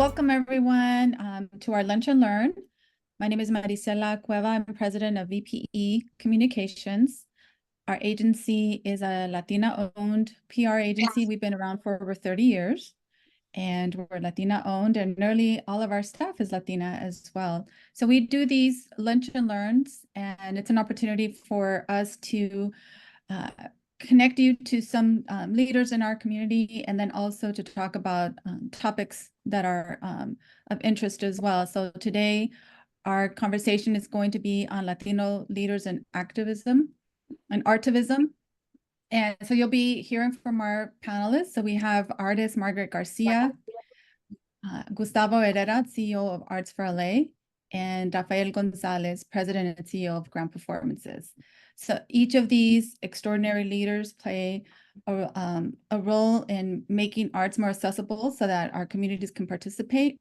Welcome everyone to our Lunch and Learn. My name is Maricela Cueva. I'm president of VPE Communications. Our agency is a Latina-owned PR agency. We've been around for over 30 years, and we're Latina-owned, and nearly all of our staff is Latina as well. So we do these Lunch and Learns, and it's an opportunity for us to connect you to some leaders in our community, and then also to talk about topics that are of interest as well. So today, our conversation is going to be on Latino leaders in activism and Artivism. And so you'll be hearing from our panelists. So we have artist Margaret Garcia, Gustavo Herrera, CEO of Arts for LA, and Rafael Gonzalez, president and CEO of Grand Performances. So each of these extraordinary leaders play a role in making arts more accessible so that our communities can participate.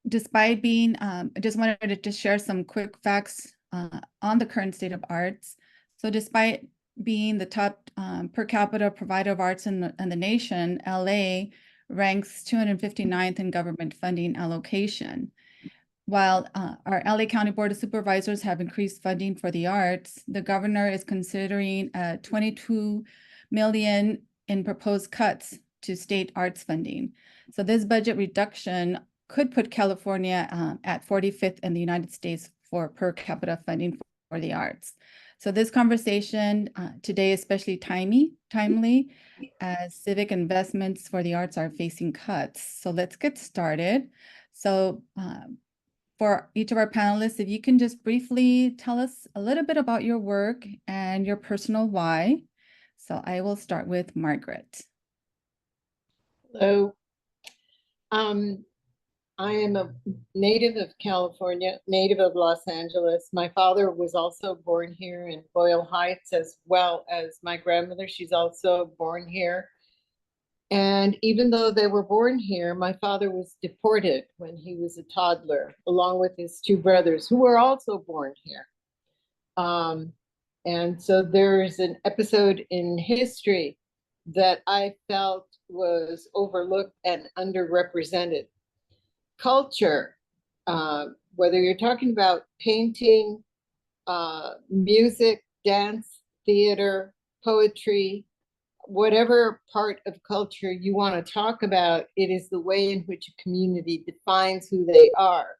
Despite being, I just wanted to share some quick facts on the current state of arts. So despite being the top per capita provider of arts in the nation, LA ranks 259th in government funding allocation. While our LA County Board of Supervisors have increased funding for the arts, the governor is considering $22 million in proposed cuts to state arts funding. So this budget reduction could put California at 45th in the United States for per capita funding for the arts. So this conversation today is especially timely as civic investments for the arts are facing cuts. So let's get started. So for each of our panelists, if you can just briefly tell us a little bit about your work and your personal why. So I will start with Margaret. Hello. I am a native of California, native of Los Angeles. My father was also born here in Boyle Heights, as well as my grandmother. She's also born here. And even though they were born here, my father was deported when he was a toddler, along with his two brothers, who were also born here. And so there's an episode in history that I felt was overlooked and underrepresented. Culture, whether you're talking about painting, music, dance, theater, poetry, whatever part of culture you want to talk about, it is the way in which a community defines who they are.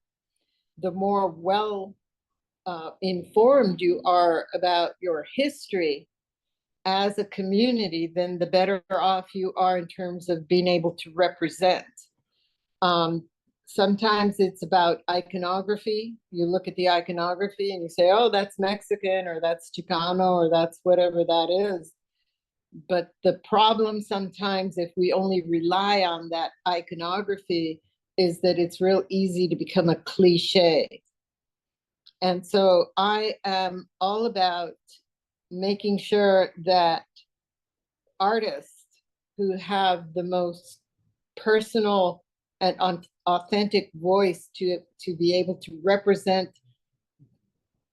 The more well informed you are about your history as a community, then the better off you are in terms of being able to represent. Sometimes it's about iconography. You look at the iconography and you say, oh, that's Mexican, or that's Chicano, or that's whatever that is. But the problem sometimes, if we only rely on that iconography, is that it's real easy to become a cliche. And so I am all about making sure that artists who have the most personal and authentic voice to be able to represent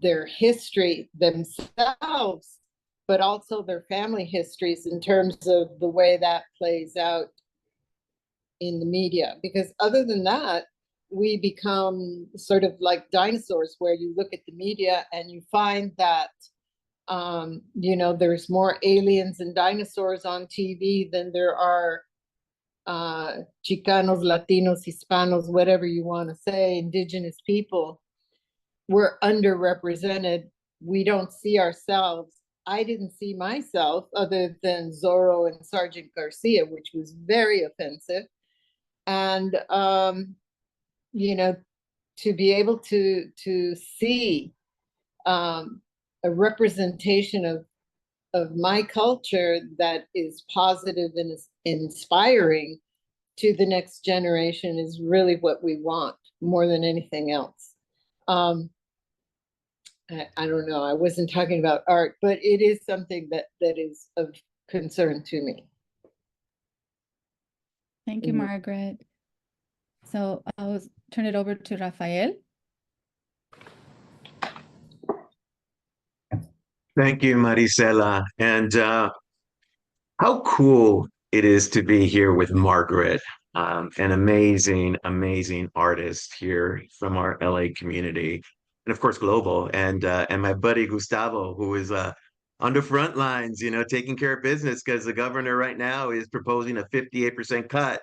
their history themselves, but also their family histories in terms of the way that plays out in the media. Because other than that, we become sort of like dinosaurs, where you look at the media and you find that there's more aliens and dinosaurs on TV than there are Chicanos, Latinos, Hispanos, whatever you want to say, indigenous people. We're underrepresented. We don't see ourselves. I didn't see myself other than Zorro and Sergeant Garcia, which was very offensive. And, to be able to see a representation of my culture that is positive and is inspiring to the next generation is really what we want more than anything else. I don't know, I wasn't talking about art, but it is something that is of concern to me. Thank you, Margaret. So I'll turn it over to Rafael. Thank you, Maricela. And how cool it is to be here with Margaret. an amazing artist here from our LA community, and of course global. And my buddy Gustavo, who is on the front lines, taking care of business because the governor right now is proposing a 58% cut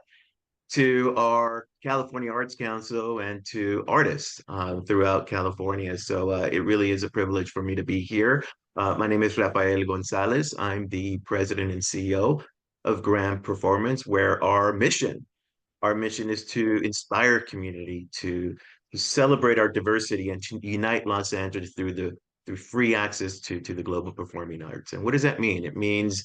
to our California Arts Council and to artists throughout California. So it really is a privilege for me to be here. My name is Rafael Gonzalez. I'm the president and CEO of Grand Performance, where our mission is to inspire community, to celebrate our diversity, and to unite Los Angeles through free access to the global performing arts. And what does that mean? It means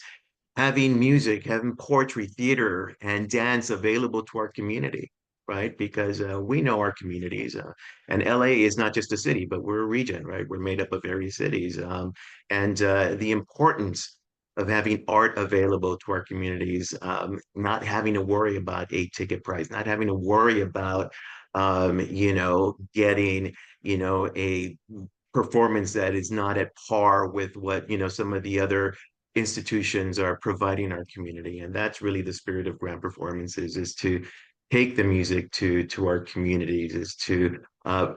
having music, having poetry, theater, and dance available to our community, right? Because we know our communities, and LA is not just a city, but we're a region, right? We're made up of various cities, and the importance of having art available to our communities, not having to worry about a ticket price, not having to worry about, getting, a performance that is not at par with what, some of the other institutions are providing our community. And that's really the spirit of Grand Performances, is to take the music to our communities, is to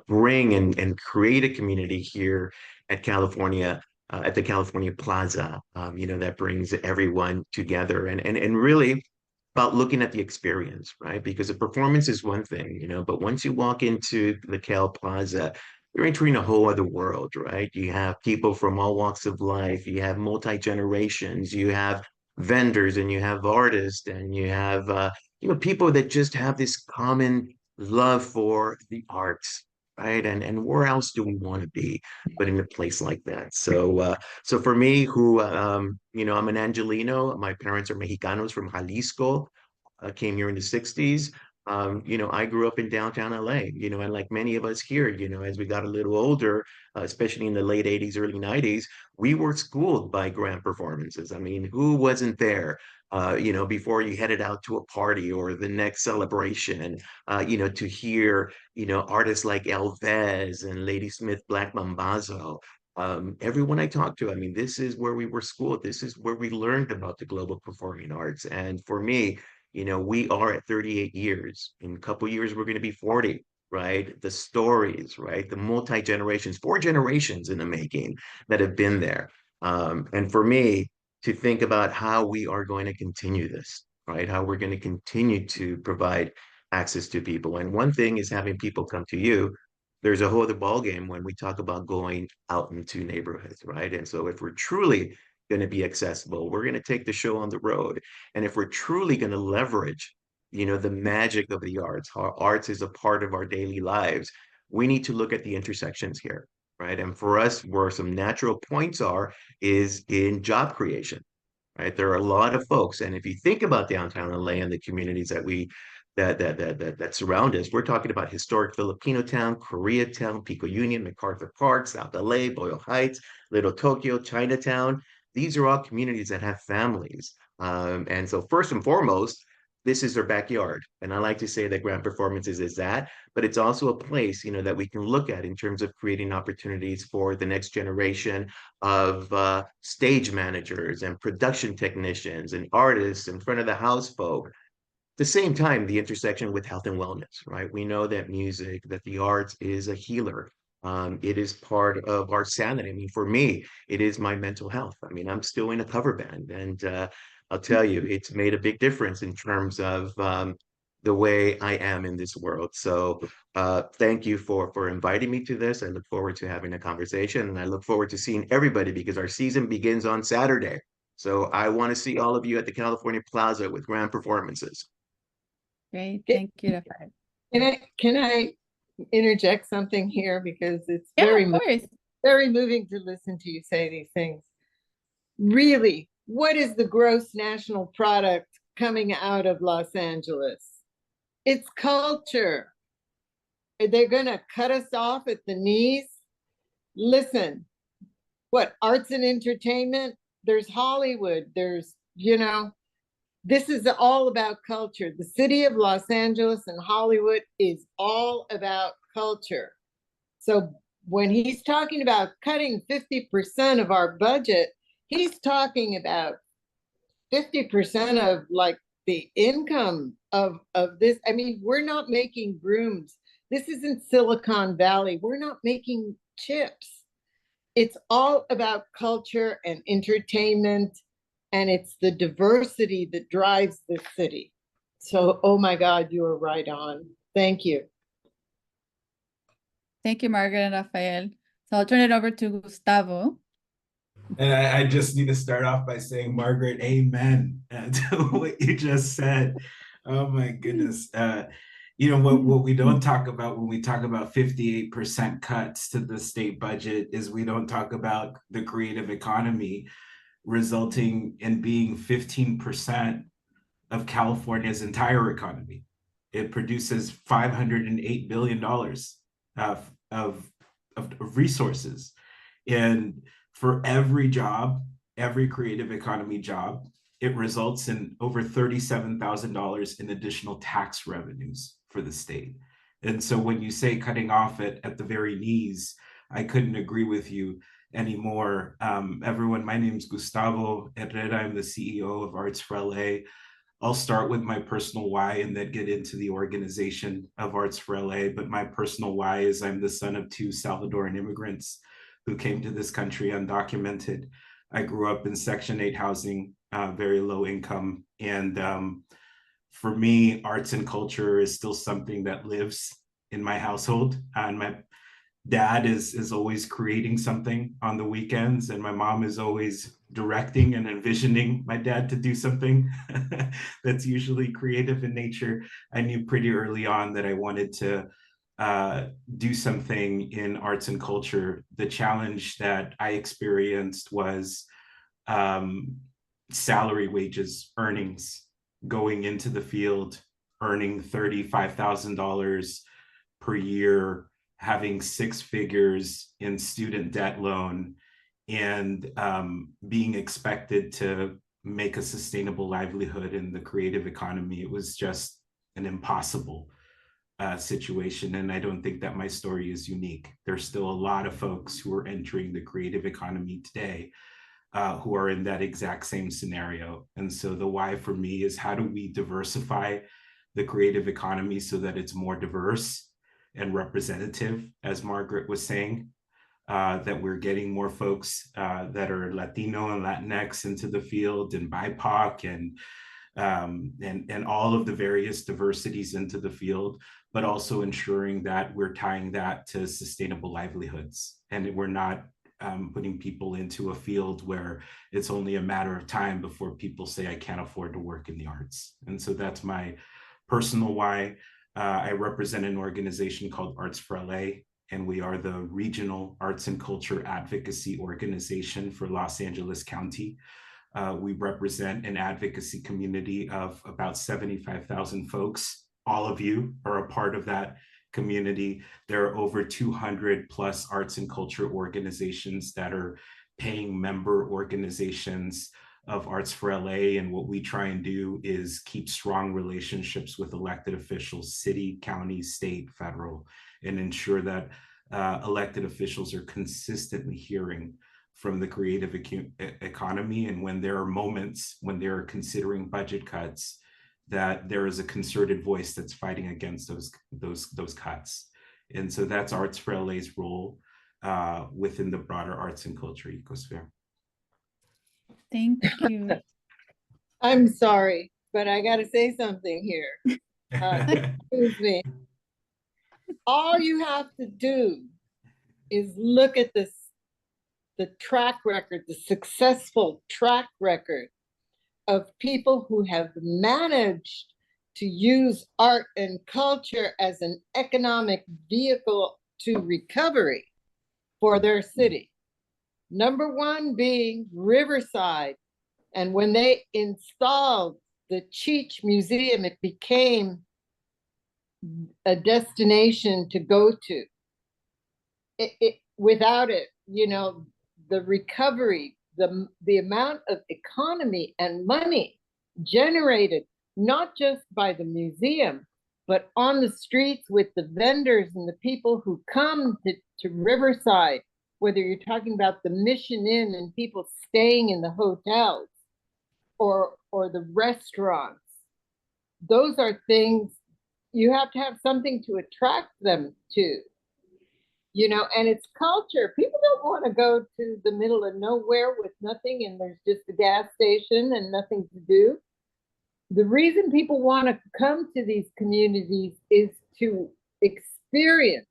bring and create a community here at California, at the California Plaza, that brings everyone together, and really about looking at the experience, right? Because a performance is one thing, but once you walk into the Cal Plaza, you're entering a whole other world, right? You have people from all walks of life, you have multi-generations, you have vendors, and you have artists, and you have people that just have this common love for the arts, right? And where else do we want to be but in a place like that? So for me, who I'm an Angelino, my parents are Mexicanos from Jalisco, came here in the 60s. I grew up in downtown LA, and like many of us here, as we got a little older, especially in the late 80s, early 90s, we were schooled by Grand Performances. I mean, who wasn't there, before you headed out to a party or the next celebration, to hear, artists like Elvez and Ladysmith Black Mambazo. Everyone I talked to, I mean, this is where we were schooled. This is where we learned about the global performing arts. And for me, we are at 38 years. In a couple years, we're going to be 40, right? The stories, right? The multi-generations, 4 generations in the making that have been there. And for me, to think about how we are going to continue this, right? How we're going to continue to provide access to people. And one thing is having people come to you. There's a whole other ballgame when we talk about going out into neighborhoods, right? And so if we're truly going to be accessible, we're going to take the show on the road. And if we're truly going to leverage, the magic of the arts, how arts is a part of our daily lives, we need to look at the intersections here, right? And for us, where some natural points are is in job creation, right? There are a lot of folks, and if you think about downtown LA and the communities that surround us, we're talking about historic Filipino town, Koreatown, Pico Union, MacArthur Park, South LA, Boyle Heights, Little Tokyo, Chinatown. These are all communities that have families. And so first and foremost, this is their backyard. And I like to say that Grand Performances is that, but it's also a place, that we can look at in terms of creating opportunities for the next generation of stage managers and production technicians and artists and front of the house folk. At the same time, the intersection with health and wellness, right? We know that music, that the arts is a healer. It is part of our sanity. I mean, for me, it is my mental health. I mean, I'm still in a cover band, and I'll tell you, it's made a big difference in terms of the way I am in this world. So thank you for inviting me to this. I look forward to having a conversation, and I look forward to seeing everybody because our season begins on Saturday. So I want to see all of you at the California Plaza with Grand Performances. Great, thank you, Rafael. Can I interject something here, because it's Yeah, very of course. very moving to listen to you say these things. Really, what is the gross national product coming out of Los Angeles? It's culture. They're going to cut us off at the knees. Listen, what, arts and entertainment? There's Hollywood. There's, this is all about culture. The city of Los Angeles and Hollywood is all about culture. So when he's talking about cutting 50% of our budget, he's talking about 50% of like the income of this. I mean, we're not making brooms. This isn't Silicon Valley. We're not making chips. It's all about culture and entertainment, and it's the diversity that drives this city. So, oh my God, you are right on. Thank you. Thank you, Margaret and Rafael. So I'll turn it over to Gustavo. And I just need to start off by saying, Margaret, amen to what you just said. Oh my goodness. You know, what we don't talk about when we talk about 58% cuts to the state budget is we don't talk about the creative economy resulting in being 15% of California's entire economy. It produces $508 billion of resources. And for every job, every creative economy job, it results in over $37,000 in additional tax revenues for the state. And so when you say cutting off at the very knees, I couldn't agree with you anymore. Everyone, my name is Gustavo Herrera. I'm the CEO of Arts for LA. I'll start with my personal why and then get into the organization of Arts for LA. But my personal why is I'm the son of 2 Salvadoran immigrants who came to this country undocumented. I grew up in Section 8 housing, very low income. And for me, arts and culture is still something that lives in my household. And my dad is always creating something on the weekends, and my mom is always directing and envisioning my dad to do something that's usually creative in nature. I knew pretty early on that I wanted to do something in arts and culture. The challenge that I experienced was salary wages, earnings, going into the field, earning $35,000 per year, having 6 figures in student debt loan, and being expected to make a sustainable livelihood in the creative economy. It was just an impossible situation. And I don't think that my story is unique. There's still a lot of folks who are entering the creative economy today who are in that exact same scenario. And so the why for me is, how do we diversify the creative economy so that it's more diverse and representative, as Margaret was saying, that we're getting more folks that are Latino and Latinx into the field, and BIPOC, and all of the various diversities into the field, but also ensuring that we're tying that to sustainable livelihoods, and we're not putting people into a field where it's only a matter of time before people say, I can't afford to work in the arts. And so that's my personal why. I represent an organization called Arts for LA, and we are the regional arts and culture advocacy organization for Los Angeles County. We represent an advocacy community of about 75,000 folks. All of you are a part of that community. There are over 200 plus arts and culture organizations that are paying member organizations of Arts for LA. And what we try and do is keep strong relationships with elected officials, city, county, state, federal, and ensure that elected officials are consistently hearing from the creative economy. And when there are moments when they're considering budget cuts, that there is a concerted voice that's fighting against those cuts. And so that's Arts for LA's role within the broader arts and culture ecosphere. Thank you. I'm sorry, but I got to say something here. Excuse me. All you have to do is look at the track record, the successful track record of people who have managed to use art and culture as an economic vehicle to recovery for their city. Number one being Riverside. And when they installed the Cheech Museum, it became a destination to go to. Without it, you know, the recovery, the amount of economy and money generated, not just by the museum, but on the streets with the vendors and the people who come to Riverside, whether you're talking about the Mission Inn and people staying in the hotels, or the restaurants, those are things you have to have something to attract them to, you know, and it's culture. People don't want to go to the middle of nowhere with nothing and there's just a gas station and nothing to do. The reason people want to come to these communities is to experience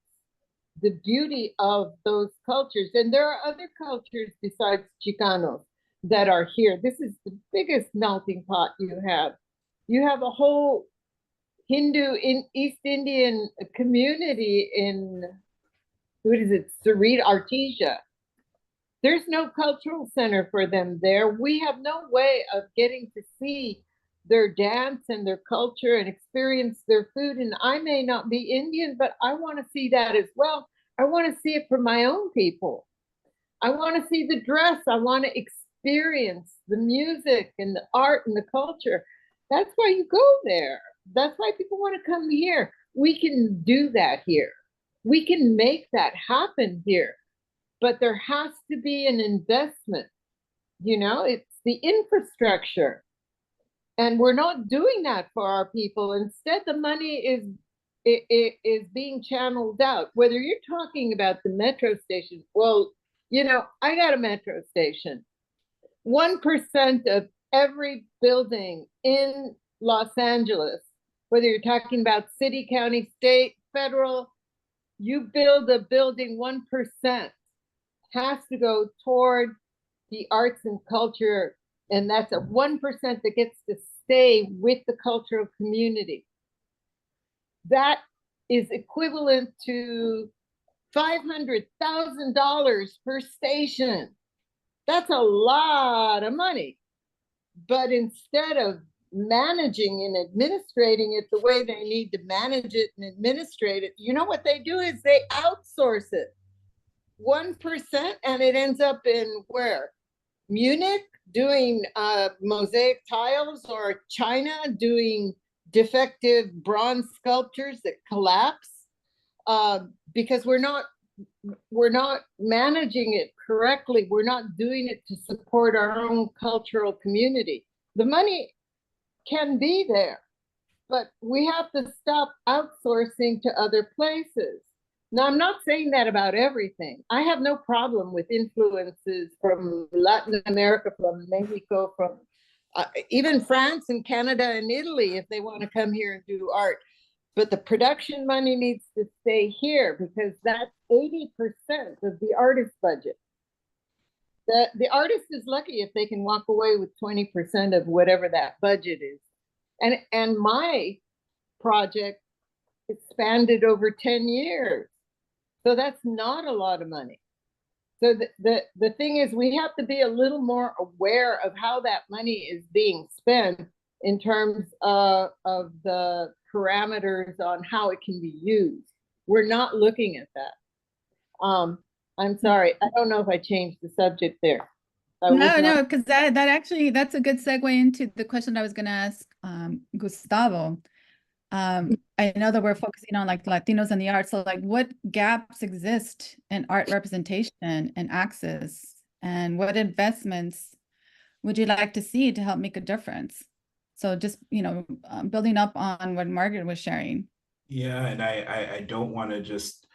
the beauty of those cultures. And there are other cultures besides Chicanos that are here. This is the biggest melting pot you have. You have a whole Hindu in East Indian community in, what is it, Sarita, Artesia. There's no cultural center for them there. We have no way of getting to see their dance and their culture and experience their food. And I may not be Indian, but I want to see that as well. I want to see it for my own people. I want to see the dress. I want to experience the music and the art and the culture. That's why you go there. That's why people want to come here. We can do that here. We can make that happen here. But there has to be an investment. You know, it's the infrastructure. And we're not doing that for our people. Instead, the money is being channeled out. Whether you're talking about the metro station, well, you know, I got a metro station. 1% of every building in Los Angeles, whether you're talking about city, county, state, federal, you build a building, 1% has to go toward the arts and culture. And that's a 1% that gets to stay with the cultural community. That is equivalent to $500,000 per station. That's a lot of money. But instead of managing and administrating it the way they need to manage it and administrate it, you know what they do is they outsource it. 1%, and it ends up in where? Munich doing mosaic tiles, or China doing defective bronze sculptures that collapse, because we're not managing it correctly. We're not doing it to support our own cultural community. The money can be there, but we have to stop outsourcing to other places. Now, I'm not saying that about everything. I have no problem with influences from Latin America, from Mexico, from even France and Canada and Italy, if they want to come here and do art. But the production money needs to stay here, because that's 80% of the artist budget. The artist is lucky if they can walk away with 20% of whatever that budget is. And my project expanded over 10 years. So that's not a lot of money. So the thing is, we have to be a little more aware of how that money is being spent in terms of the parameters on how it can be used. We're not looking at that. I'm sorry, I don't know if I changed the subject there. No, because that's a good segue into the question I was going to ask Gustavo. I know that we're focusing on like Latinos and the arts. So like, what gaps exist in art representation and access, and what investments would you like to see to help make a difference? So just, you know, building up on what Margaret was sharing. Yeah, and I don't want to just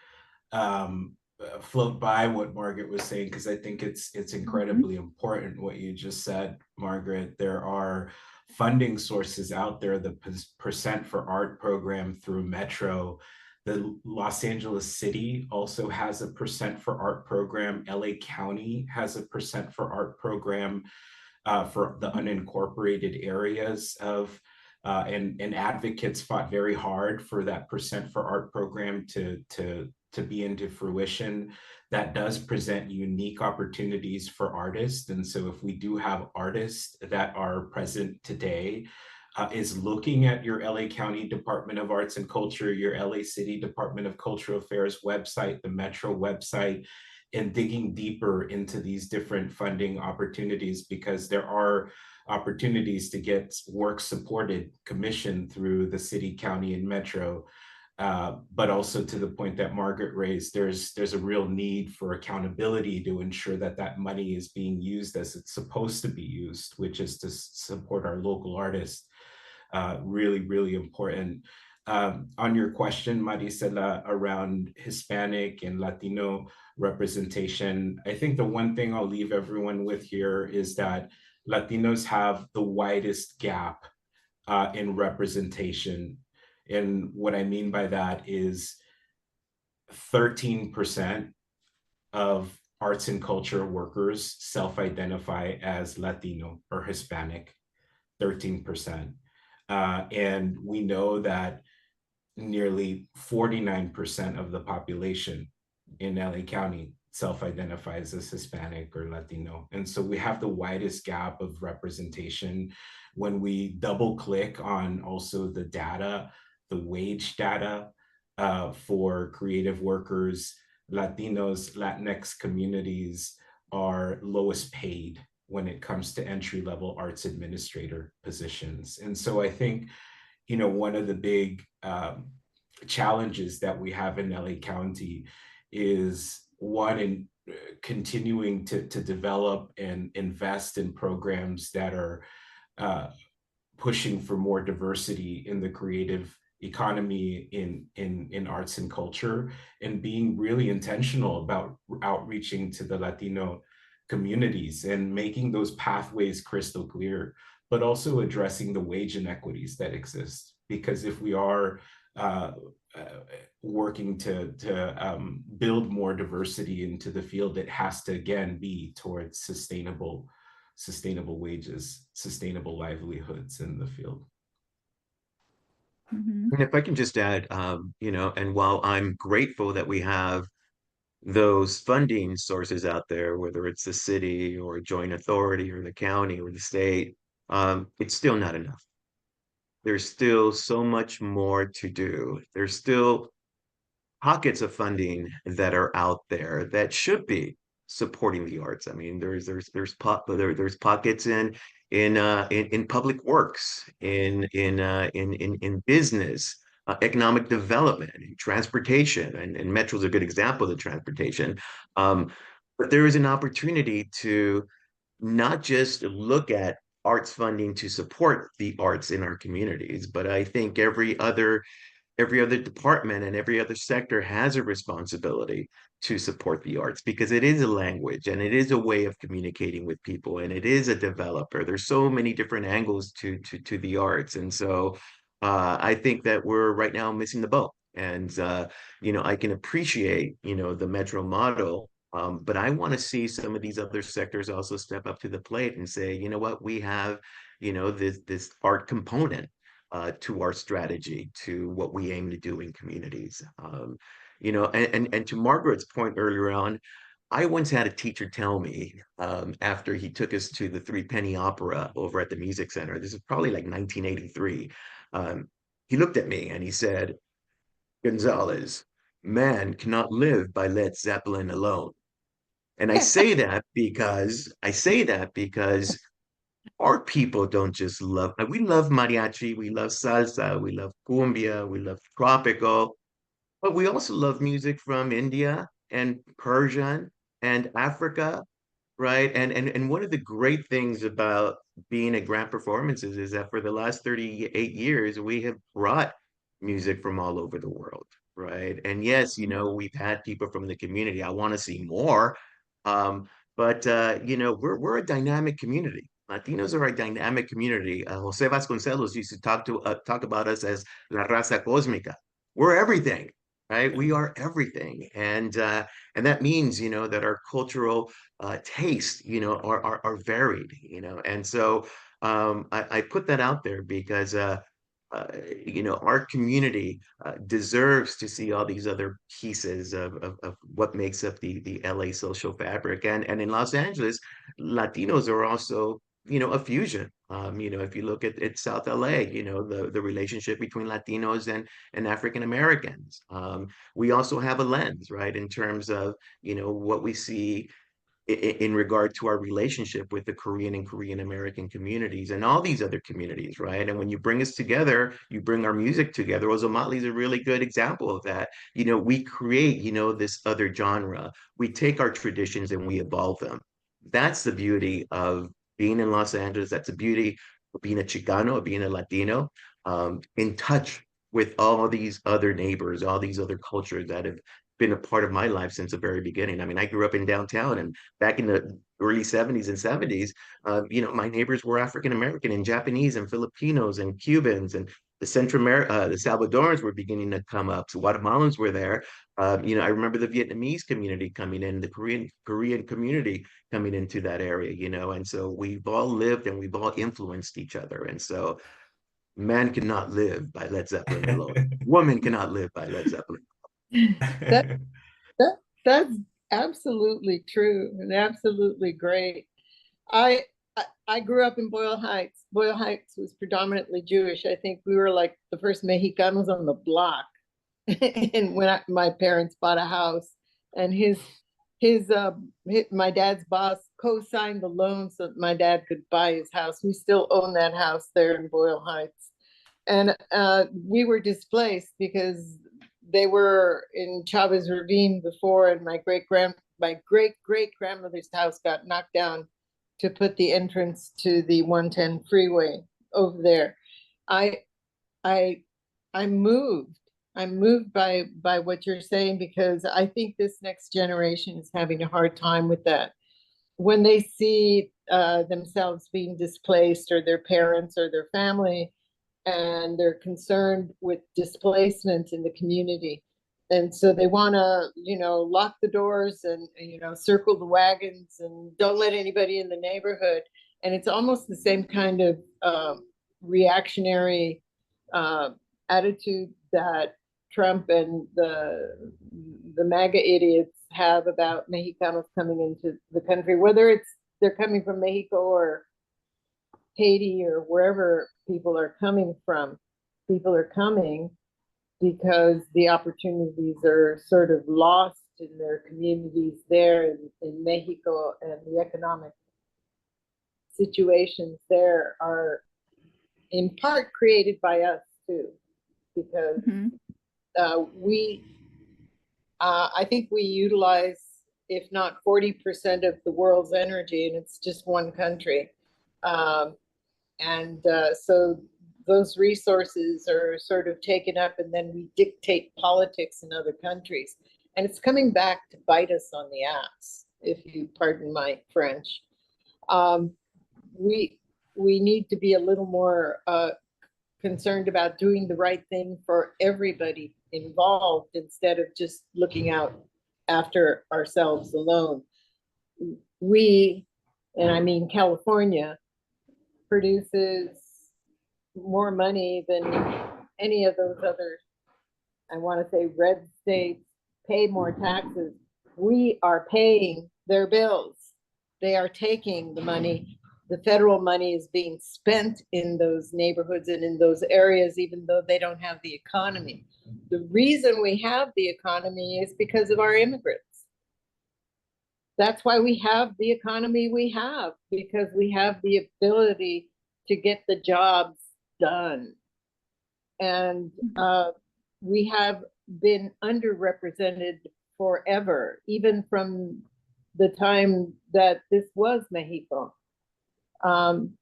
float by what Margaret was saying, because I think it's incredibly important what you just said, Margaret. There are funding sources out there. The Percent for Art program through Metro. The Los Angeles City also has a Percent for Art program. LA County has a Percent for Art program for the unincorporated areas of, and advocates fought very hard for that Percent for Art program to be into fruition. That does present unique opportunities for artists. And so if we do have artists that are present today, is looking at your LA County Department of Arts and Culture, your LA City Department of Cultural Affairs website, the Metro website, and digging deeper into these different funding opportunities, because there are opportunities to get work supported, commissioned through the city, county, and Metro. But also, to the point that Margaret raised, there's a real need for accountability to ensure that that money is being used as it's supposed to be used, which is to support our local artists. really, really important. On your question, Maricela, around Hispanic and Latino representation, I think the one thing I'll leave everyone with here is that Latinos have the widest gap in representation. And what I mean by that is 13% of arts and culture workers self-identify as Latino or Hispanic, 13%. And we know that nearly 49% of the population in LA County self-identifies as Hispanic or Latino. And so we have the widest gap of representation. When we double click on also the data, the wage data for creative workers, Latinos, Latinx communities are lowest paid when it comes to entry-level arts administrator positions. And so I think, you know, one of the big challenges that we have in LA County is one, in continuing to develop and invest in programs that are pushing for more diversity in the creative economy in arts and culture, and being really intentional about outreaching to the Latino communities and making those pathways crystal clear, but also addressing the wage inequities that exist. Because if we are working to build more diversity into the field, it has to again be towards sustainable wages, sustainable livelihoods in the field. Mhm. And if I can just add, you know, and while I'm grateful that we have those funding sources out there, whether it's the city or a joint authority or the county or the state, it's still not enough. There's still so much more to do. There's still pockets of funding that are out there that should be supporting the arts. I mean, there's pockets in public works, in business, economic development, transportation, and Metro's a good example of transportation. But there is an opportunity to not just look at arts funding to support the arts in our communities, but I think every other department and every other sector has a responsibility to support the arts, because it is a language and it is a way of communicating with people, and it is a developer. There's so many different angles to the arts. And so I think that we're right now missing the boat. And you know, I can appreciate, you know, the Metro model. But I want to see some of these other sectors also step up to the plate and say, you know what, we have, you know, this art component to our strategy, to what we aim to do in communities. You know, and to Margaret's point earlier on, I once had a teacher tell me, after he took us to the Three Penny Opera over at the Music Center, this is probably like 1983. He looked at me and he said, Gonzalez, man cannot live by Led Zeppelin alone. And I say that because our people don't just love, we love mariachi, we love salsa, we love cumbia, we love tropical, but we also love music from India and Persian and Africa, right? And one of the great things about being at Grant Performances is that for the last 38 years, we have brought music from all over the world, right? And yes, you know, we've had people from the community. I want to see more. But you know, we're a dynamic community. Latinos are a dynamic community. Jose Vasconcelos used to talk about us as La Raza Cósmica. We're everything, right? We are everything, and that means, you know, that our cultural tastes, you know, are varied, you know. And so I put that out there because you know, our community deserves to see all these other pieces of what makes up the LA social fabric. And in Los Angeles, Latinos are also, you know, a fusion. You know, if you look at South LA, you know, the relationship between Latinos and African Americans. We also have a lens, right, in terms of, you know, what we see in regard to our relationship with the Korean and Korean American communities and all these other communities, right? And when you bring us together, you bring our music together. Ozomatli is a really good example of that. You know, we create, you know, this other genre. We take our traditions and we evolve them. That's the beauty of being in Los Angeles. That's the beauty being a Chicano, being a Latino, in touch with all these other neighbors, all these other cultures that have been a part of my life since the very beginning. I mean, I grew up in downtown, and back in the early 70s and 70s, my neighbors were African American and Japanese and Filipinos and Cubans, and the Salvadorans were beginning to come up. So Guatemalans were there. I remember the Vietnamese community coming in, the Korean community coming into that area, and so we've all lived and we've all influenced each other. And so man cannot live by Led Zeppelin alone. Woman cannot live by Led Zeppelin. That, that that's absolutely true and absolutely great. I grew up in Boyle Heights. Boyle Heights was predominantly Jewish. I think we were like the first Mexicanos on the block. And when my parents bought a house, and my dad's boss co-signed the loan so that my dad could buy his house. We still own that house there in Boyle Heights. And we were displaced because they were in Chavez Ravine before, and my great great grandmother's house got knocked down to put the entrance to the 110 freeway over there. I'm moved by what you're saying, because I think this next generation is having a hard time with that. When they see themselves being displaced, or their parents or their family, and they're concerned with displacement in the community. And so they want to, lock the doors and, circle the wagons and don't let anybody in the neighborhood. And it's almost the same kind of reactionary attitude that Trump and the MAGA idiots have about Mexicanos coming into the country, whether they're coming from Mexico or Haiti or wherever people are coming from. People are coming because the opportunities are sort of lost in their communities there in Mexico, and the economic situations there are in part created by us too, because I think we utilize, if not 40% of the world's energy, and it's just one country. So those resources are sort of taken up, and then we dictate politics in other countries. And it's coming back to bite us on the ass, if you pardon my French. We need to be a little more concerned about doing the right thing for everybody involved, instead of just looking out after ourselves alone. And I mean California, produces more money than any of those other, I want to say, red states, pay more taxes. We are paying their bills. They are taking the money. The federal money is being spent in those neighborhoods and in those areas, even though they don't have the economy. The reason we have the economy is because of our immigrants. That's why we have the economy we have, because we have the ability to get the jobs done. And we have been underrepresented forever, even from the time that this was Mexico.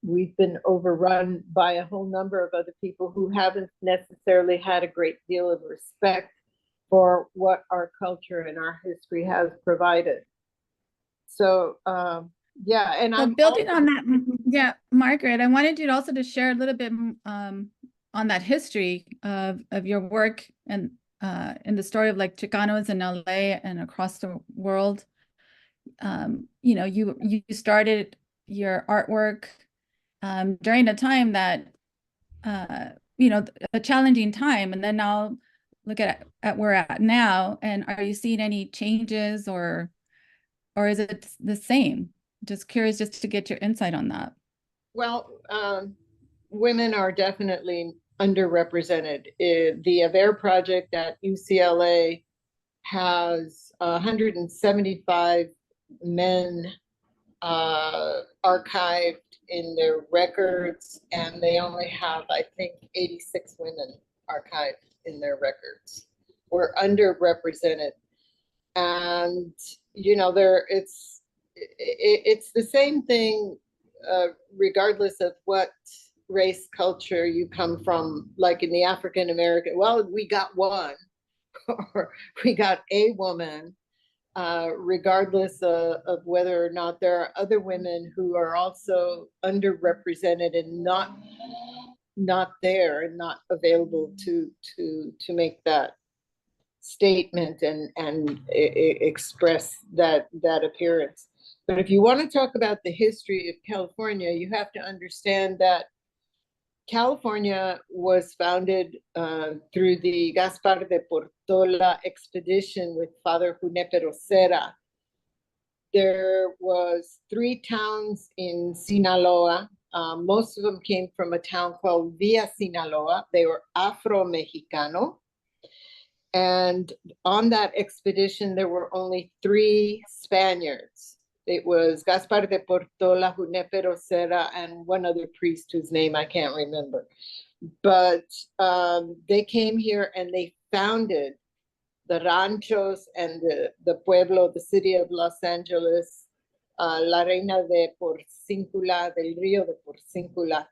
We've been overrun by a whole number of other people who haven't necessarily had a great deal of respect for what our culture and our history has provided. So, and so I'm building on that, Margaret, I wanted you also to share a little bit on that history of your work and in the story of like Chicanos in LA and across the world. You started your artwork during a time that a challenging time, and then now look at where we're at now. And are you seeing any changes, or is it the same? Just curious, just to get your insight on that. Well, women are definitely underrepresented. The AVER project at UCLA has 175 men archived in their records, and they only have, I think, 86 women archived in their records. We're underrepresented. And, it's the same thing, regardless of what race culture you come from, like in the African American, well, we got one, or we got a woman, regardless of whether or not there are other women who are also underrepresented and not there and not available to make that statement and express that appearance. But if you want to talk about the history of California, you have to understand that California was founded through the Gaspar de Portola expedition with Father Junipero Serra. There was 3 towns in Sinaloa. Most of them came from a town called Villa Sinaloa. They were Afro-Mexicano. And on that expedition, there were only 3 Spaniards. It was Gaspar de Portola, Junipero Serra, and one other priest whose name I can't remember. But they came here and they founded the ranchos and the pueblo, the city of Los Angeles, La Reina de Porciúncula, del Río de Porciúncula,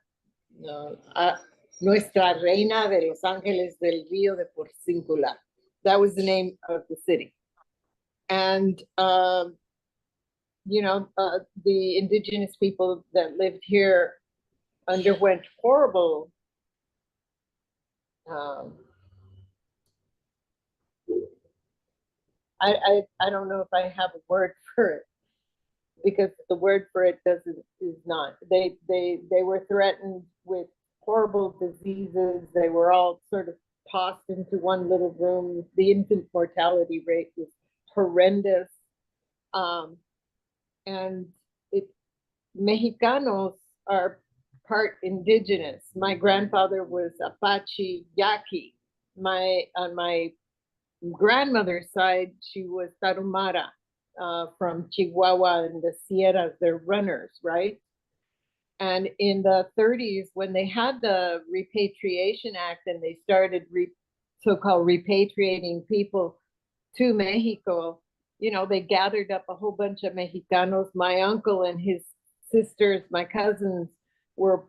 Nuestra Reina de Los Ángeles del Río de Porciúncula. That was the name of the city. And, you know, the indigenous people that lived here underwent horrible I don't know if I have a word for it, because the word for it is not. They were threatened with horrible diseases. They were all sort of tossed into one little room. The infant mortality rate was horrendous. And Mexicanos are part indigenous. My grandfather was Apache Yaqui. On my grandmother's side, she was Tarahumara from Chihuahua and the Sierras. They're runners, right? And in the 30s, when they had the Repatriation Act and they started so-called repatriating people to Mexico, you know, they gathered up a whole bunch of Mexicanos. My uncle and his sisters, my cousins, were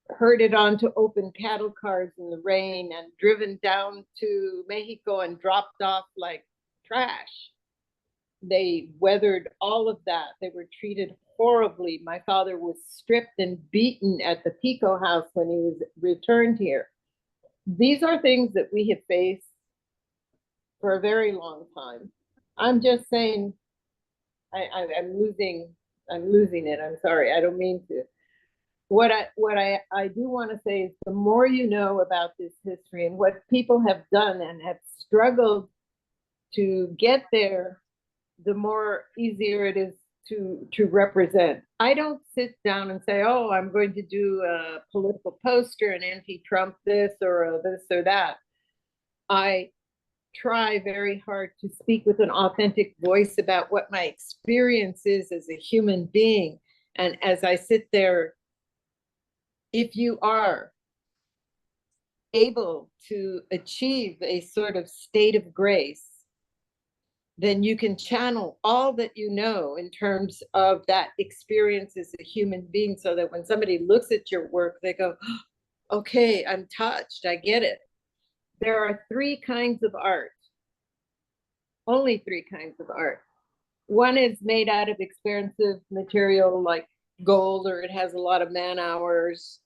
herded onto open cattle cars in the rain and driven down to Mexico and dropped off like trash. They weathered all of that. They were treated horribly. My father was stripped and beaten at the Pico house when he was returned here. These are things that we have faced for a very long time. I'm just saying, I'm losing it. I'm sorry. I don't mean to. What I do want to say is the more you know about this history and what people have done and have struggled to get there, the more easier it is to represent. I don't sit down and say, oh, I'm going to do a political poster, an anti-Trump this or this or that. I try very hard to speak with an authentic voice about what my experience is as a human being. And as I sit there, if you are able to achieve a sort of state of grace, then you can channel all that you know in terms of that experience as a human being, so that when somebody looks at your work, they go, oh, okay, I'm touched, I get it. There are 3 kinds of art, only 3 kinds of art. One is made out of expensive material like gold, or it has a lot of man hours.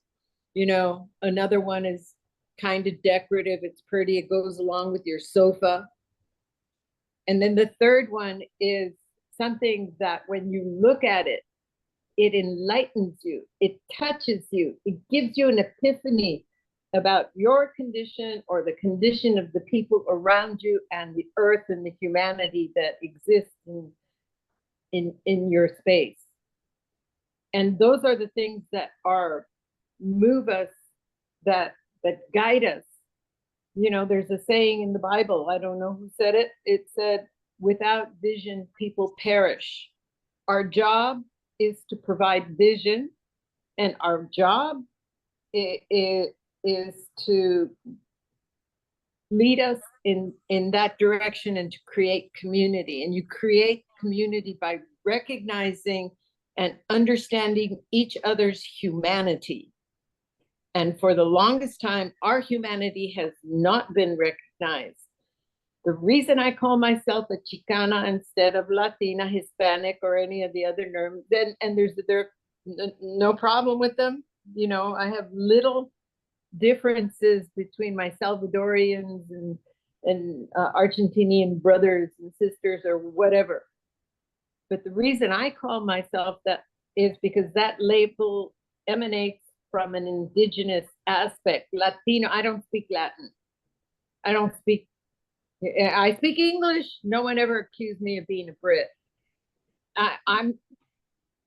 You know, another one is kind of decorative, it's pretty, it goes along with your sofa. And then the third one is something that when you look at it, it enlightens you, it touches you, it gives you an epiphany about your condition or the condition of the people around you and the earth and the humanity that exists in your space. And those are the things that move us, that guide us. You know, there's a saying in the Bible, I don't know who said it. It said, without vision, people perish. Our job is to provide vision, and our job is to lead us in that direction and to create community. And you create community by recognizing and understanding each other's humanity. And for the longest time, our humanity has not been recognized. The reason I call myself a Chicana instead of Latina, Hispanic, or any of the other terms, and there's no problem with them. You know, I have little differences between my Salvadorians and Argentinian brothers and sisters or whatever. But the reason I call myself that is because that label emanates from an indigenous aspect. Latino, I don't speak Latin. I speak English. No one ever accused me of being a Brit. I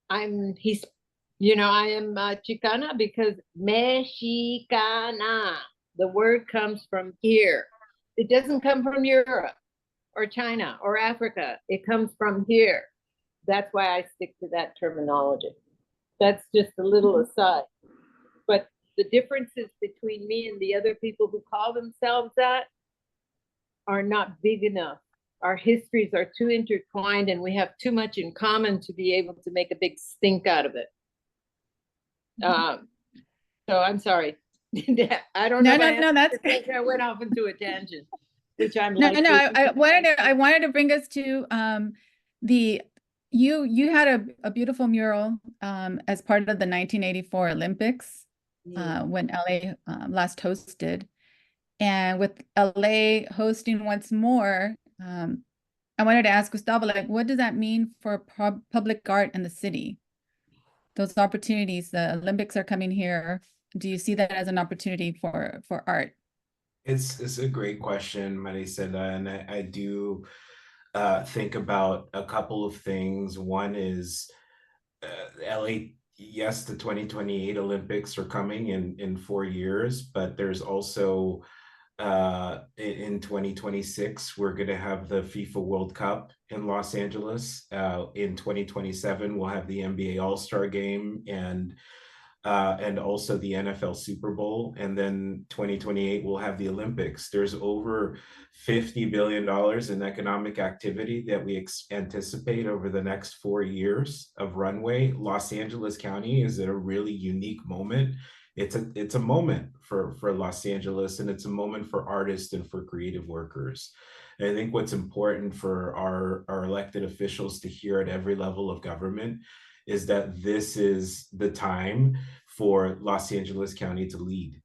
am Chicana because Mexicana, the word comes from here. It doesn't come from Europe or China or Africa. It comes from here. That's why I stick to that terminology. That's just a little aside. But the differences between me and the other people who call themselves that are not big enough. Our histories are too intertwined and we have too much in common to be able to make a big stink out of it. So I'm sorry. I don't know. No, that's great. I went off into a tangent, which I'm No, like. no, I wanted to bring us to you had a beautiful mural as part of the 1984 Olympics when LA last hosted. And with LA hosting once more, I wanted to ask Gustavo, like, what does that mean for public art in the city? Those opportunities, the Olympics are coming here. Do you see that as an opportunity for art? It's a great question, Maricela, and I do think about a couple of things. One is LA, yes, the 2028 Olympics are coming in 4 years, but there's also in 2026, we're going to have the FIFA World Cup in Los Angeles. In 2027, we'll have the NBA All-Star Game and also the NFL Super Bowl. And then 2028, we'll have the Olympics. There's over $50 billion in economic activity that we anticipate over the next 4 years of runway. Los Angeles County is at a really unique moment. It's a moment for Los Angeles, and it's a moment for artists and for creative workers. And I think what's important for our elected officials to hear at every level of government is that this is the time for Los Angeles County to lead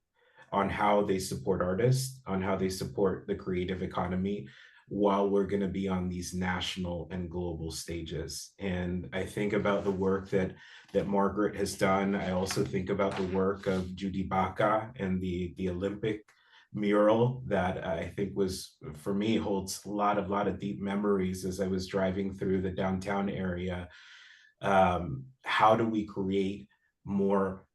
on how they support artists, on how they support the creative economy, while we're going to be on these national and global stages. And I think about the work that Margaret has done. I also think about the work of Judy Baca and the Olympic mural that I think was, for me, holds a lot of deep memories as I was driving through the downtown area. How do we create more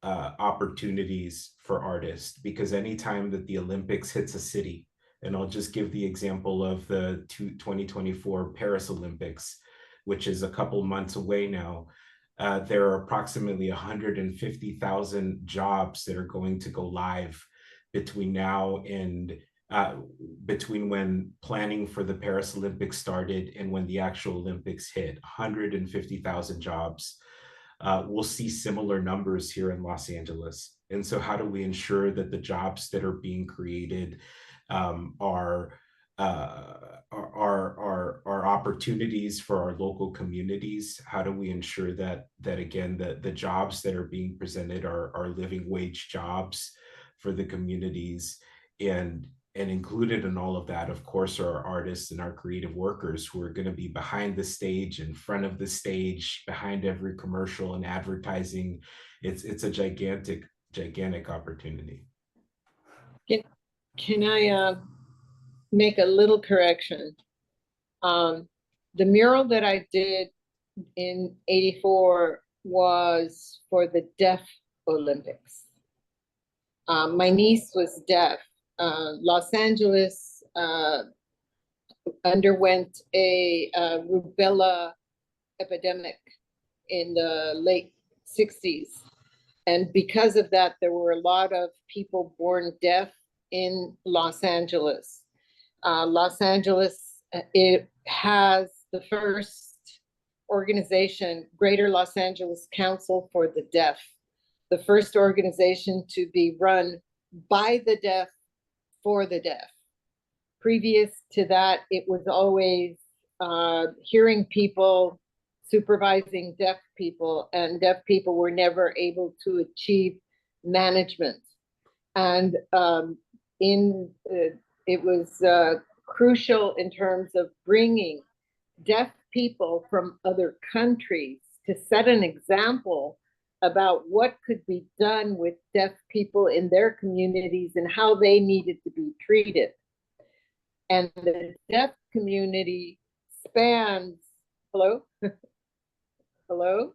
opportunities for artists? Because anytime that the Olympics hits a city, and I'll just give the example of the 2024 Paris Olympics, which is a couple months away now, there are approximately 150,000 jobs that are going to go live between now and between when planning for the Paris Olympics started and when the actual Olympics hit. 150,000 jobs. We'll see similar numbers here in Los Angeles. And so how do we ensure that the jobs that are being created are opportunities for our local communities? How do we ensure that again, the jobs that are being presented are living wage jobs for the communities? And included in all of that, of course, are our artists and our creative workers who are going to be behind the stage, in front of the stage, behind every commercial and advertising. It's a gigantic opportunity. Can I make a little correction? The mural that I did in '84 was for the Deaf Olympics. My niece was deaf. Los Angeles underwent a rubella epidemic in the late 60s. And because of that, there were a lot of people born deaf in Los Angeles. Los Angeles, it has the first organization, Greater Los Angeles Council for the Deaf. the first organization to be run by the deaf for the deaf. Previous to that, it was always hearing people supervising deaf people, and deaf people were never able to achieve management. And it was crucial in terms of bringing deaf people from other countries to set an example about what could be done with deaf people in their communities and how they needed to be treated. And the deaf community spans, hello? Hello?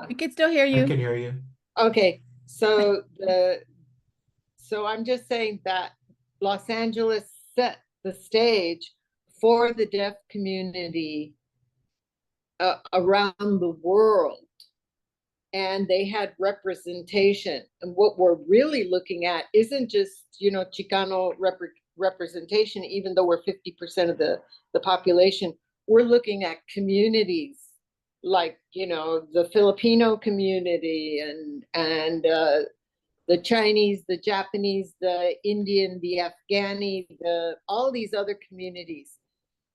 We can still hear I you. can hear you. Okay, so I'm just saying that Los Angeles set the stage for the deaf community around the world. And they had representation. And what we're really looking at isn't just, Chicano representation, even though we're 50% of the population. We're looking at communities like, the Filipino community and the Chinese, the Japanese, the Indian, the Afghani, all these other communities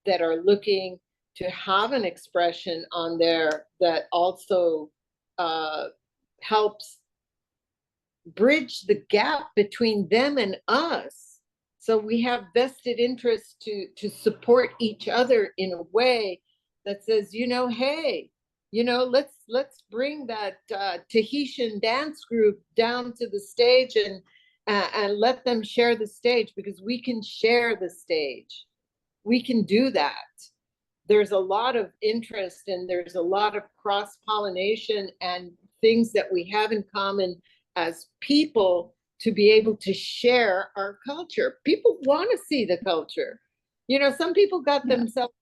that are looking to have an expression on there that also helps bridge the gap between them and us. So we have vested interest to support each other in a way that says, hey, let's bring that Tahitian dance group down to the stage and let them share the stage, because we can share the stage. We can do that. There's a lot of interest and there's a lot of cross-pollination and things that we have in common as people to be able to share our culture. People want to see the culture. Some people got themselves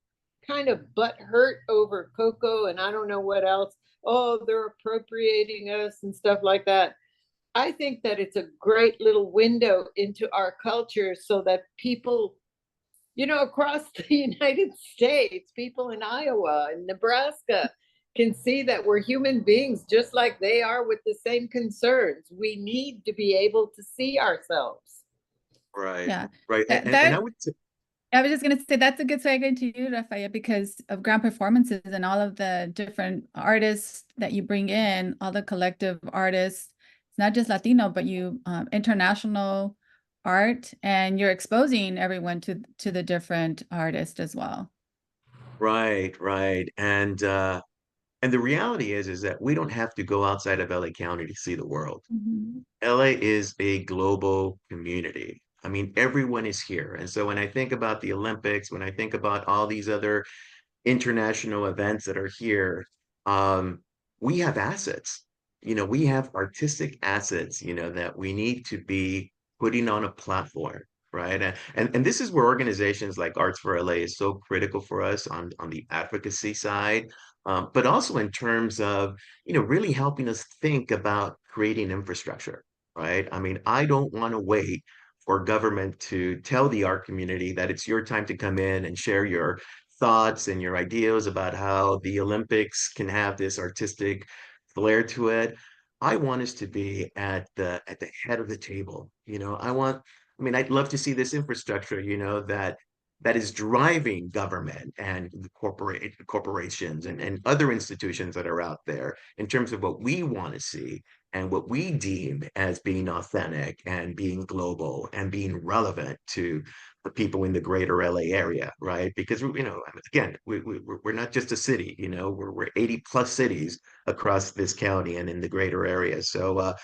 kind of butt hurt over Coco and I don't know what else. Oh, they're appropriating us and stuff like that. I think that it's a great little window into our culture so that people, across the United States, people in Iowa and Nebraska can see that we're human beings just like they are, with the same concerns. We need to be able to see ourselves. Right. Yeah. Right. And I would say, I was just going to say that's a good segue to you, Rafael, because of grand performances and all of the different artists that you bring in, all the collective artists. It's not just Latino, but you international art, and you're exposing everyone to the different artists as well. right, right. And the reality is that we don't have to go outside of LA County to see the world. Mhm. LA is a global community. I mean, everyone is here. And so when I think about the Olympics, when I think about all these other international events that are here, we have assets. We have artistic assets, that we need to be putting on a platform, right? And this is where organizations like Arts for LA is so critical for us on the advocacy side, but also in terms of, really helping us think about creating infrastructure, right? I mean, I don't want to wait for government to tell the art community that it's your time to come in and share your thoughts and your ideas about how the Olympics can have this artistic flair to it. I want us to be at the head of the table. I'd love to see this infrastructure, that is driving government and the corporations and other institutions that are out there in terms of what we want to see and what we deem as being authentic and being global and being relevant to the people in the greater LA area, right? Because again, we're not just a city, we're 80 plus cities across this county and in the greater area. So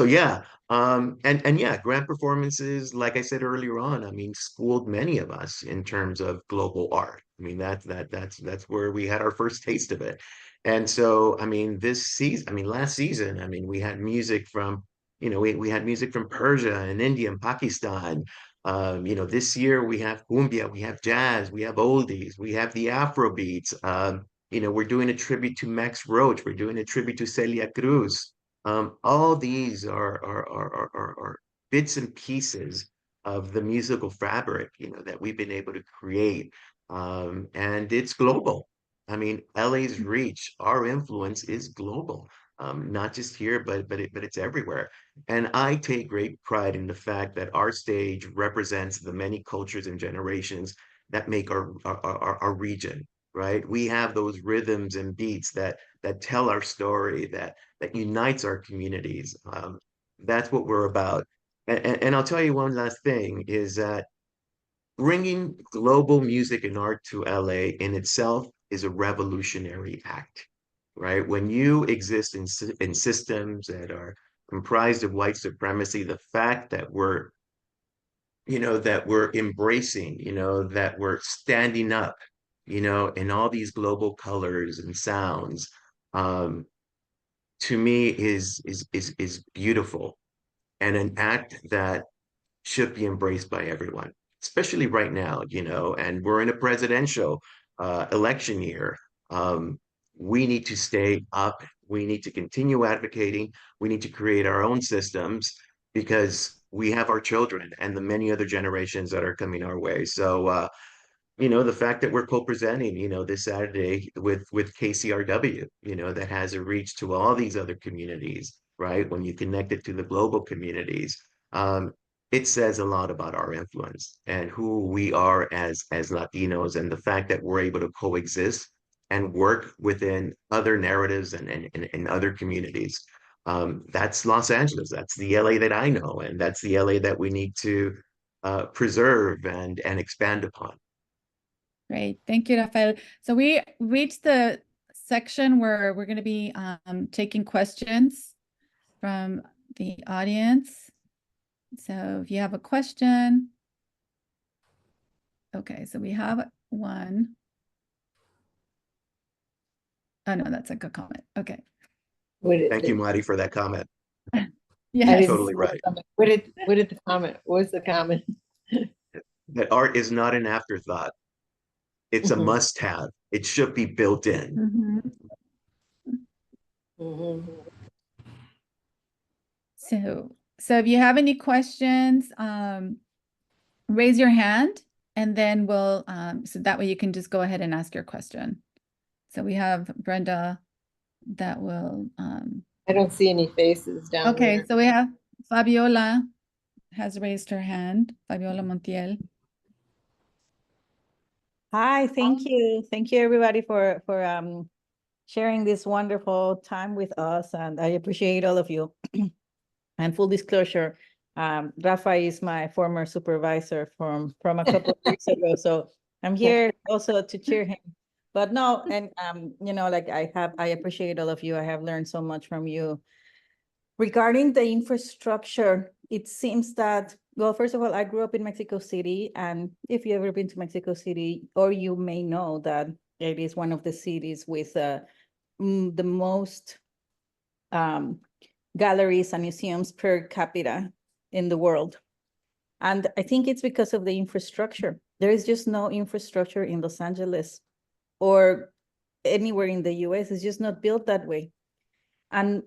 yeah, and yeah, grand performances, like I said earlier on, I mean, schooled many of us in terms of global art. I mean, that's where we had our first taste of it. And so, I mean, last season, I mean, we had music from, we had music from Persia and India and Pakistan. This year we have cumbia, we have jazz, we have oldies, we have the Afro beats. We're doing a tribute to Max Roach, we're doing a tribute to Celia Cruz. All these are bits and pieces of the musical fabric, that we've been able to create. And it's global. I mean, LA's reach, our influence is global. not just here, but it's everywhere. And I take great pride in the fact that our stage represents the many cultures and generations that make our region, right? We have those rhythms and beats that tell our story, that unites our communities. That's what we're about. And I'll tell you one last thing is that bringing global music and art to LA in itself is a revolutionary act, right? When you exist in systems that are comprised of white supremacy, the fact that we're embracing, that we're standing up, in all these global colors and sounds, um, to me is beautiful and an act that should be embraced by everyone, especially right now, and we're in a presidential election year. Um, we need to stay up. We need to continue advocating. We need to create our own systems because we have our children and the many other generations that are coming our way. So, the fact that we're co-presenting, this Saturday with KCRW, that has a reach to all these other communities, right? When you connect it to the global communities, um, it says a lot about our influence and who we are as Latinos, and the fact that we're able to coexist and work within other narratives and other communities. That's Los Angeles. That's the LA that I know, and that's the LA that we need to preserve and expand upon. Great. Thank you, Rafael. So we reached the section where we're going to be taking questions from the audience. So if you have a question. Okay, so we have one. Oh, no, that's a good comment. Okay. Thank you, Mari, for that comment. Yes. Totally right. What did the comment? What was the comment? That art is not an afterthought. It's a must-have. It should be built in. So if you have any questions, raise your hand, and then we'll so that way you can just go ahead and ask your question. So we have Brenda that will I don't see any faces down there. Okay, so we have Fabiola has raised her hand. Fabiola Montiel. Hi, thank you. Thank you everybody for sharing this wonderful time with us, and I appreciate all of you. And full disclosure, Rafa is my former supervisor from a couple of weeks ago, so I'm here also to cheer him. But no, and like I appreciate all of you. I have learned so much from you. Regarding the infrastructure, it seems that, well, first of all, I grew up in Mexico City, and if you've ever been to Mexico City, or you may know that it is one of the cities with the most galleries and museums per capita in the world. And I think it's because of the infrastructure. There is just no infrastructure in Los Angeles or anywhere in the US. It's just not built that way. And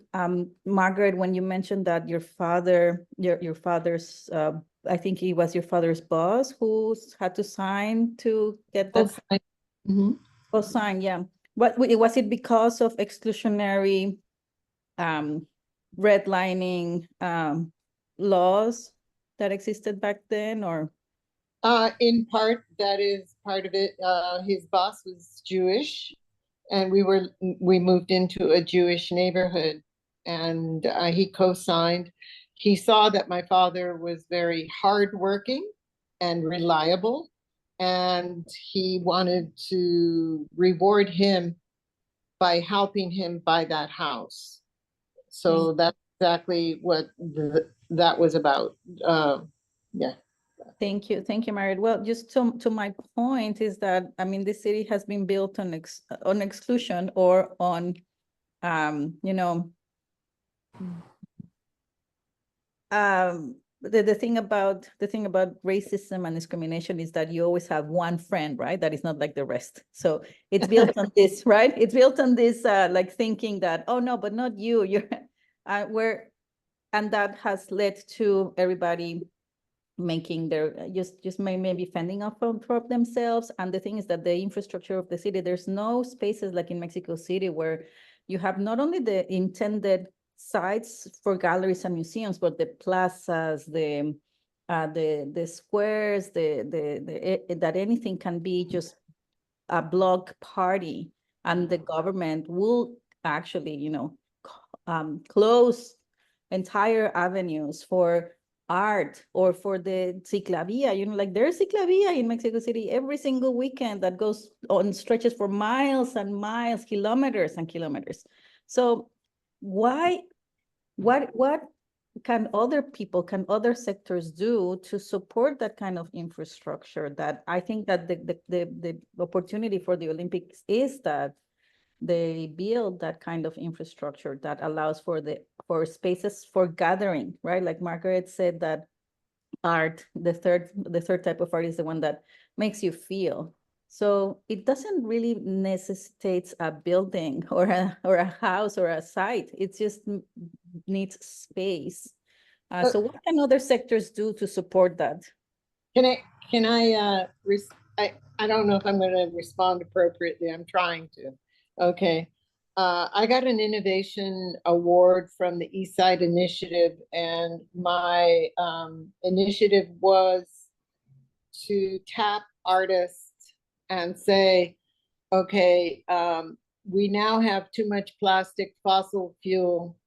Margaret, when you mentioned that your father, your father's, I think he was your father's boss who had to sign to get that. Sign, yeah. What was it because of exclusionary redlining laws that existed back then, or? In part, that is part of it. His boss was Jewish, and we moved into a Jewish neighborhood, and he co-signed. He saw that my father was very hardworking and reliable, and he wanted to reward him by helping him buy that house. So that's exactly what that was about. Yeah. Thank you, Margaret. Well, just to my point is that, I mean, this city has been built on exclusion or on, the thing about racism and discrimination is that you always have one friend, right? That is not like the rest. So it's built on this, right? It's built on this, like thinking that, oh no, but not you. You're and that has led to everybody making their just maybe fending off for themselves. And the thing is that the infrastructure of the city, there's no spaces like in Mexico City where you have not only the intended sites for galleries and museums, but the plazas, the squares, that anything can be just a block party, and the government will actually, you know, close entire avenues for art or for the ciclavia. You know, like there's ciclavia in Mexico City every single weekend that goes on stretches for miles and miles, kilometers and kilometers. So what can other people, can other sectors do to support that kind of infrastructure? That I think that the opportunity for the Olympics is that they build that kind of infrastructure that allows for spaces for gathering, right? Like Margaret said, that art, the third type of art is the one that makes you feel. So it doesn't really necessitate a building or a house or a site. It just needs space. So what can other sectors do to support that? I don't know if I'm going to respond appropriately. I'm trying to. Okay. I got an innovation award from the East Side Initiative, and my initiative was to tap artists and say, okay, we now have too much plastic, fossil fuel,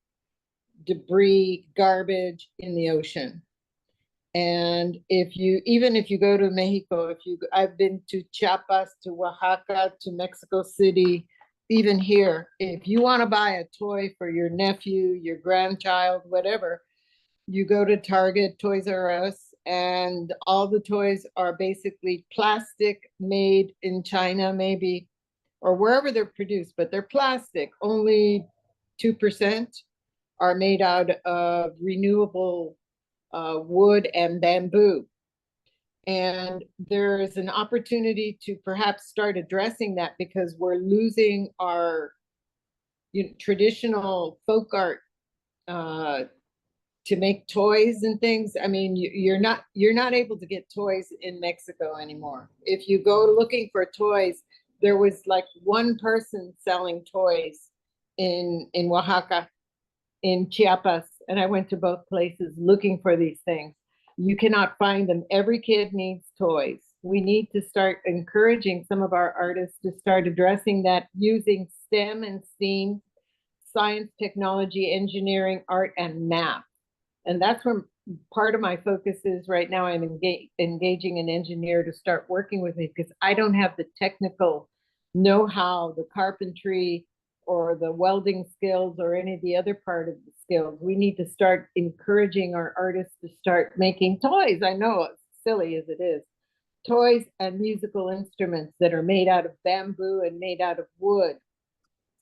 debris, garbage in the ocean. And even if you go to Mexico, I've been to Chiapas, to Oaxaca, to Mexico City, even here, if you want to buy a toy for your nephew, your grandchild, whatever, you go to Target, Toys R Us, and all the toys are basically plastic, made in China, maybe, or wherever they're produced, but they're plastic. Only 2% are made out of renewable wood and bamboo. And there is an opportunity to perhaps start addressing that, because we're losing our traditional folk art to make toys and things. I mean, you're not able to get toys in Mexico anymore. If you go looking for toys, there was like one person selling toys in Oaxaca, in Chiapas, and I went to both places looking for these things. You cannot find them. Every kid needs toys. We need to start encouraging some of our artists to start addressing that using STEM and STEAM, science, technology, engineering, art, and math. And that's where part of my focus is right now. I'm engaging an engineer to start working with me, because I don't have the technical know-how, the carpentry, or the welding skills, or any of the other part of the skills. We need to start encouraging our artists to start making toys. I know, it's silly as it is, toys and musical instruments that are made out of bamboo and made out of wood,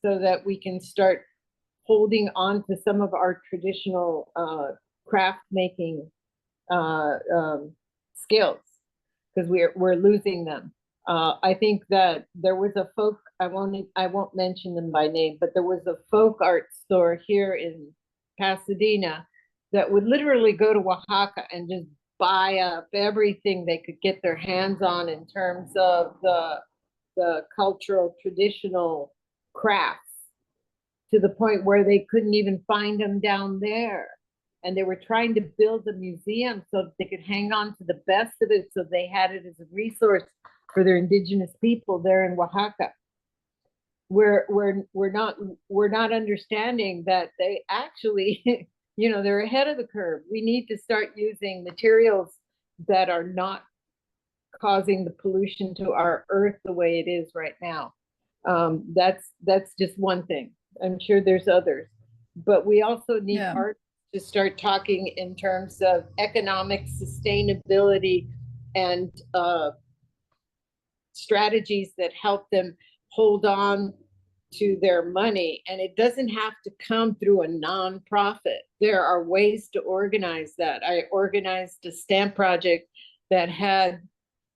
so that we can start holding on to some of our traditional craft making skills, because we're losing them. I think that there was a folk, I won't mention them by name, but there was a folk art store here in Pasadena that would literally go to Oaxaca and just buy up everything they could get their hands on in terms of the cultural traditional crafts, to the point where they couldn't even find them down there. And they were trying to build a museum so that they could hang on to the best of it, so they had it as a resource for their indigenous people there in Oaxaca. We're not understanding that they actually, they're ahead of the curve. We need to start using materials that are not causing the pollution to our earth the way it is right now. That's just one thing. I'm sure there's others, but we also need art to start talking in terms of economic sustainability and strategies that help them hold on to their money. And it doesn't have to come through a nonprofit. There are ways to organize that. I organized a stamp project that had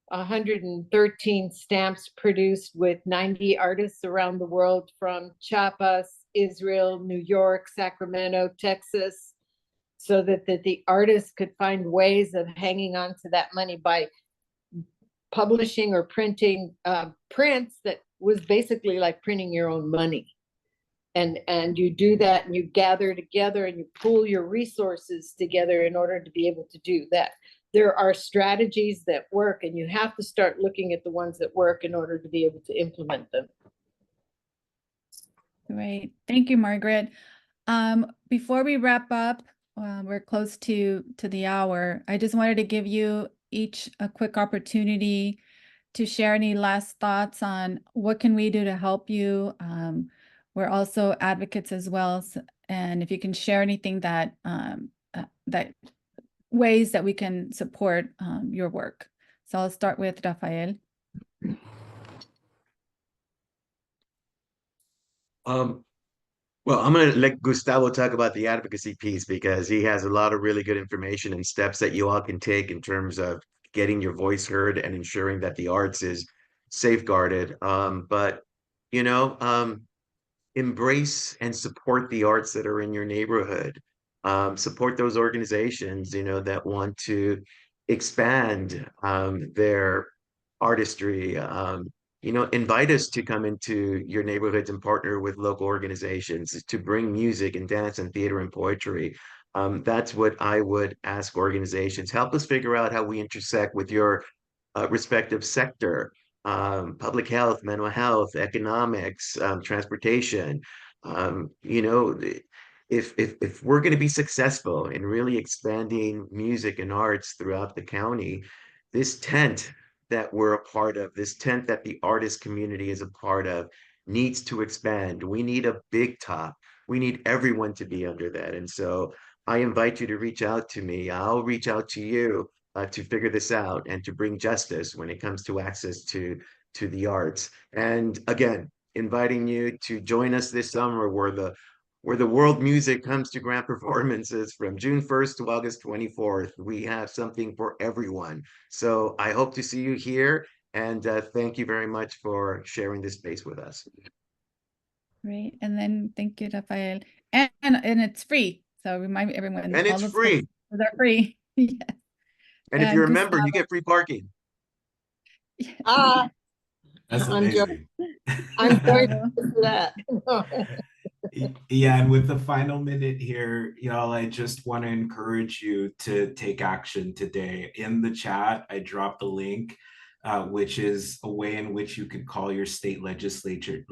113 stamps produced with 90 artists around the world, from Chiapas, Israel, New York, Sacramento, Texas, so that the artists could find ways of hanging on to that money by publishing or printing prints that was basically like printing your own money. And you do that, and you gather together and you pool your resources together in order to be able to do that. There are strategies that work, and you have to start looking at the ones that work in order to be able to implement them. Great. Thank you, Margaret. Before we wrap up, we're close to the hour. I just wanted to give you each a quick opportunity to share any last thoughts on what can we do to help you. We're also advocates as well, and if you can share anything that that ways that we can support your work. So I'll start with Rafael. Well, I'm going to let Gustavo talk about the advocacy piece because he has a lot of really good information and steps that you all can take in terms of getting your voice heard and ensuring that the arts is safeguarded. But, you know, embrace and support the arts that are in your neighborhood. Support those organizations, you know, that want to expand their artistry. You know, invite us to come into your neighborhoods and partner with local organizations to bring music and dance and theater and poetry. That's what I would ask organizations. Help us figure out how we intersect with your respective sector, public health, mental health, economics, transportation. You know, if we're going to be successful in really expanding music and arts throughout the county, this tent that we're a part of, this tent that the artist community is a part of, needs to expand. We need a big top. We need everyone to be under that. And so I invite you to reach out to me. I'll reach out to you to figure this out and to bring justice when it comes to access to the arts. And again, inviting you to join us this summer where the world music comes to grand performances from June 1st to August 24th. We have something for everyone. So I hope to see you here, and thank you very much for sharing this space with us. Great. And then thank you, Rafael. And it's free. So remind everyone. And it's free. They're free. Yes. And if you're a member, you get free parking. Ah, That's I'm amazing. I'm going for that. Yeah, and with the final minute here, y'all, I just want to encourage you to take action today. In the chat, I dropped a link, which is a way in which you could call your state legislator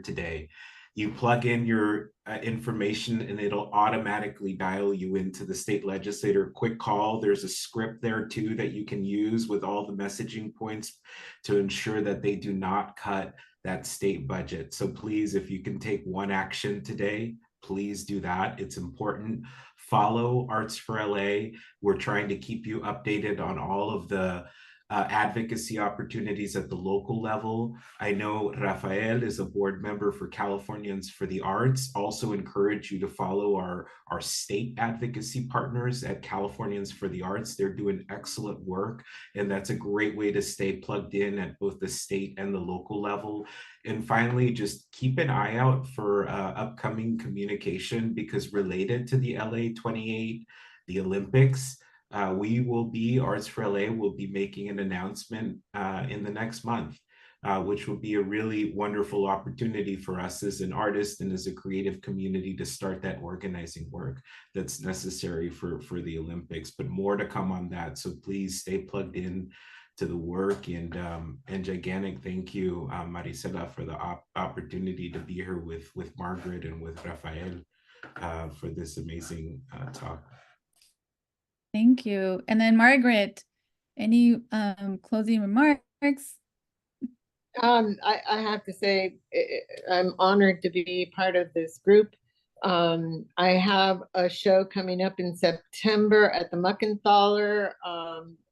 today. You plug in your information and it'll automatically dial you into the state legislator quick call. There's a script there too that you can use with all the messaging points to ensure that they do not cut that state budget. So please, if you can take one action today, please do that. It's important. Follow Arts for LA. We're trying to keep you updated on all of the advocacy opportunities at the local level. I know Rafael is a board member for Californians for the Arts. Also encourage you to follow our state advocacy partners at Californians for the Arts. They're doing excellent work, and that's a great way to stay plugged in at both the state and the local level. And finally, just keep an eye out for upcoming communication, because related to the LA 28, the Olympics, Arts for LA will be making an announcement in the next month, which will be a really wonderful opportunity for us as an artist and as a creative community to start that organizing work that's necessary for the Olympics. But more to come on that. So please stay plugged in to the work, and gigantic thank you, Maricela, for the opportunity to be here with Margaret and with Rafael for this amazing talk. Thank you. And then Margaret, any closing remarks? I have to say, I'm honored to be part of this group. I have a show coming up in September at the Muckenthaler.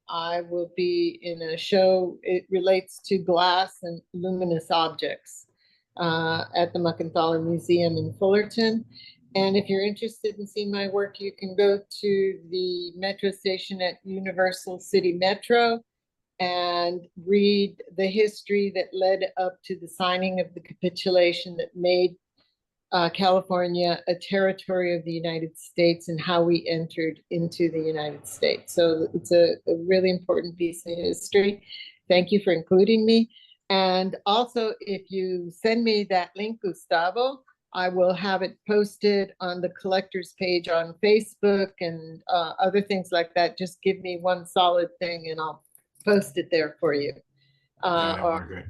I will be in a show, it relates to glass and luminous objects at the Muckenthaler Museum in Fullerton. And if you're interested in seeing my work, you can go to the metro station at Universal City Metro and read the history that led up to the signing of the capitulation that made California a territory of the United States and how we entered into the United States. So it's a really important piece of history. Thank you for including me. And also, if you send me that link, Gustavo, I will have it posted on the collector's page on Facebook and other things like that. Just give me one solid thing and I'll post it there for you. Margaret.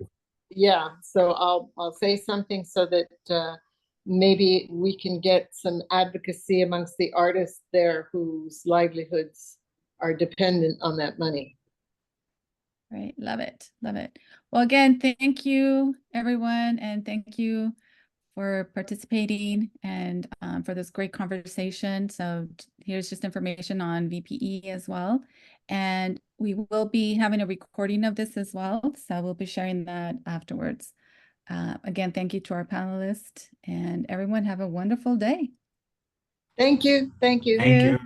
Yeah, so I'll say something so that maybe we can get some advocacy amongst the artists there whose livelihoods are dependent on that money. Right, love it, love it. Well, again, thank you, everyone, and thank you for participating and for this great conversation. So here's just information on VPE as well. And we will be having a recording of this as well. So we'll be sharing that afterwards. Again, thank you to our panelists and everyone have a wonderful day. Thank you. Thank you. Thank you.